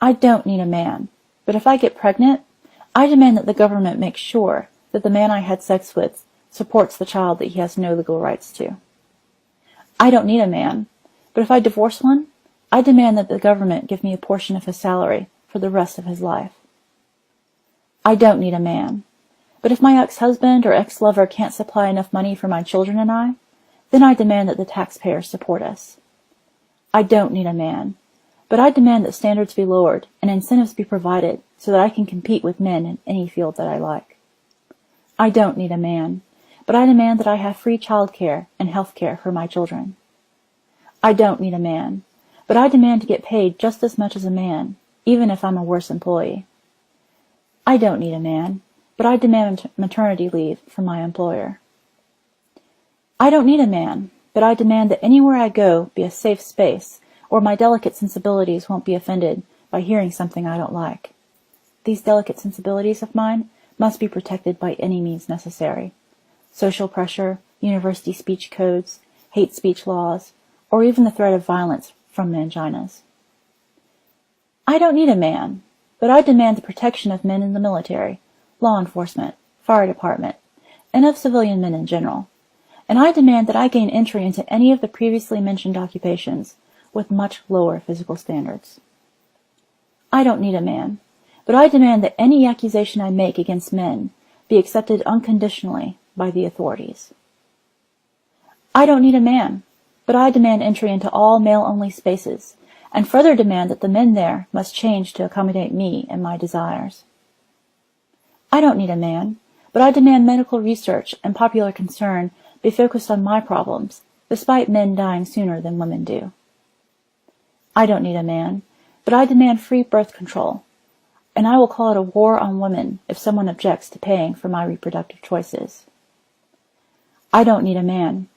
I don't need a man, but if I get pregnant, I demand that the government make sure that the man I had sex with supports the child that he has no legal rights to. I don't need a man, but if I divorce one, I demand that the government give me a portion of his salary for the rest of his life. I don't need a man, but if my ex-husband or ex-lover can't supply enough money for my children and I, then I demand that the taxpayers support us. I don't need a man, but I demand that standards be lowered and incentives be provided so that I can compete with men in any field that I like. I don't need a man, but I demand that I have free child care and health care for my children. I don't need a man, but I demand to get paid just as much as a man, even if I'm a worse employee. I don't need a man, but I demand maternity leave from my employer. I don't need a man, but I demand that anywhere I go be a safe space, or my delicate sensibilities won't be offended by hearing something I don't like. These delicate sensibilities of mine must be protected by any means necessary. Social pressure, university speech codes, hate speech laws, or even the threat of violence from manginas. I don't need a man, but I demand the protection of men in the military, law enforcement, fire department, and of civilian men in general. And I demand that I gain entry into any of the previously mentioned occupations with much lower physical standards. I don't need a man, but I demand that any accusation I make against men be accepted unconditionally by the authorities. I don't need a man, but I demand entry into all male-only spaces, and further demand that the men there must change to accommodate me and my desires. I don't need a man, but I demand medical research and popular concern be focused on my problems, despite men dying sooner than women do. I don't need a man, but I demand free birth control, and I will call it a war on women if someone objects to paying for my reproductive choices. I don't need a man.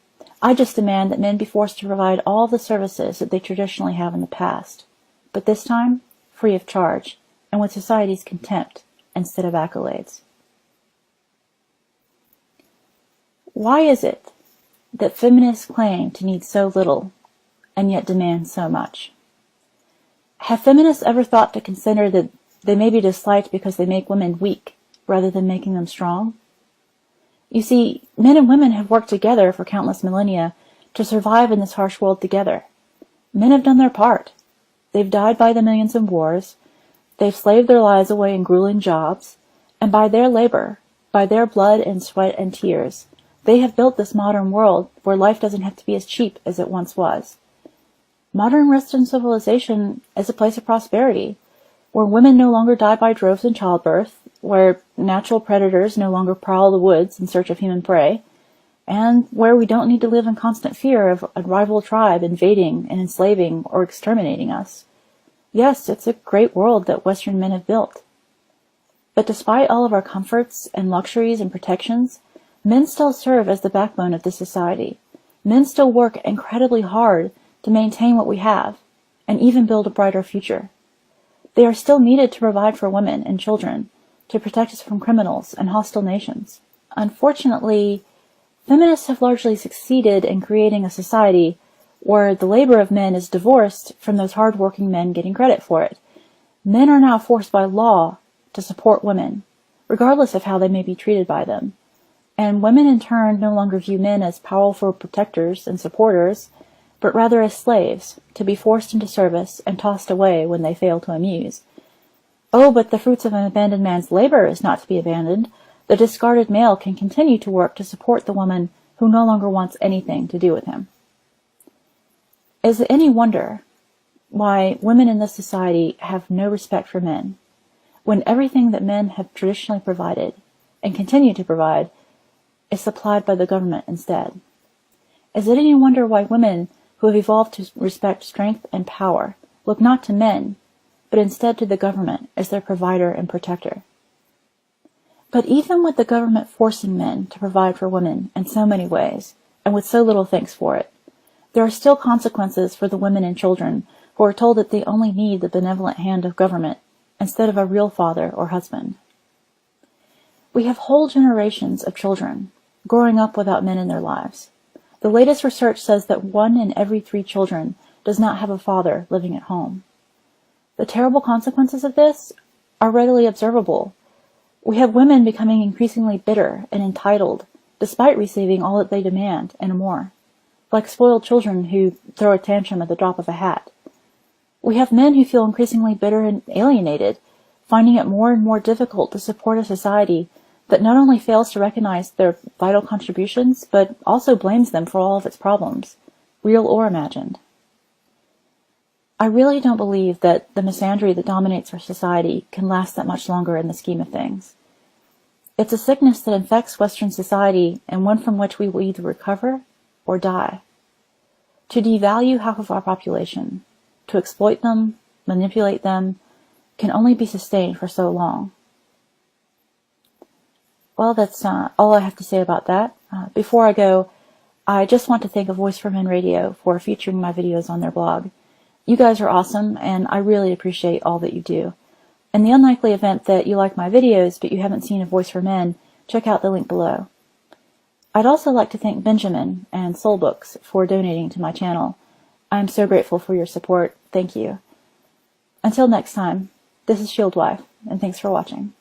I just demand that men be forced to provide all the services that they traditionally have in the past, but this time free of charge and with society's contempt instead of accolades. Why is it that feminists claim to need so little and yet demand so much? Have feminists ever thought to consider that they may be disliked because they make women weak rather than making them strong? You see, men and women have worked together for countless millennia to survive in this harsh world together. Men have done their part. They've died by the millions in wars, they've slaved their lives away in grueling jobs, and by their labor, by their blood and sweat and tears, they have built this modern world where life doesn't have to be as cheap as it once was. Modern Western civilization is a place of prosperity, where women no longer die by droves in childbirth, where natural predators no longer prowl the woods in search of human prey, and where we don't need to live in constant fear of a rival tribe invading and enslaving or exterminating us. Yes, it's a great world that Western men have built. But despite all of our comforts and luxuries and protections, men still serve as the backbone of this society. Men still work incredibly hard to maintain what we have, and even build a brighter future. They are still needed to provide for women and children, to protect us from criminals and hostile nations. Unfortunately, feminists have largely succeeded in creating a society where the labor of men is divorced from those hard-working men getting credit for it. Men are now forced by law to support women, regardless of how they may be treated by them. And women in turn no longer view men as powerful protectors and supporters, but rather as slaves, to be forced into service and tossed away when they fail to amuse. Oh, but the fruits of an abandoned man's labor is not to be abandoned. The discarded male can continue to work to support the woman who no longer wants anything to do with him. Is it any wonder why women in this society have no respect for men, when everything that men have traditionally provided, and continue to provide, is supplied by the government instead? Is it any wonder why women who have evolved to respect strength and power look not to men, but instead to the government as their provider and protector? But even with the government forcing men to provide for women in so many ways, and with so little thanks for it, there are still consequences for the women and children who are told that they only need the benevolent hand of government instead of a real father or husband. We have whole generations of children growing up without men in their lives. The latest research says that 1 in every 3 children does not have a father living at home. The terrible consequences of this are readily observable. We have women becoming increasingly bitter and entitled, despite receiving all that they demand and more, like spoiled children who throw a tantrum at the drop of a hat. We have men who feel increasingly bitter and alienated, finding it more and more difficult to support a society that not only fails to recognize their vital contributions, but also blames them for all of its problems, real or imagined. I really don't believe that the misandry that dominates our society can last that much longer in the scheme of things. It's a sickness that infects Western society and one from which we will either recover or die. To devalue half of our population, to exploit them, manipulate them, can only be sustained for so long. Well, that's all I have to say about that. Before I go, I just want to thank A Voice for Men Radio for featuring my videos on their blog. You guys are awesome, and I really appreciate all that you do. In the unlikely event that you like my videos, but you haven't seen A Voice for Men, check out the link below. I'd also like to thank Benjamin and Soul Books for donating to my channel. I am so grateful for your support. Thank you. Until next time, this is Shieldwife, and thanks for watching.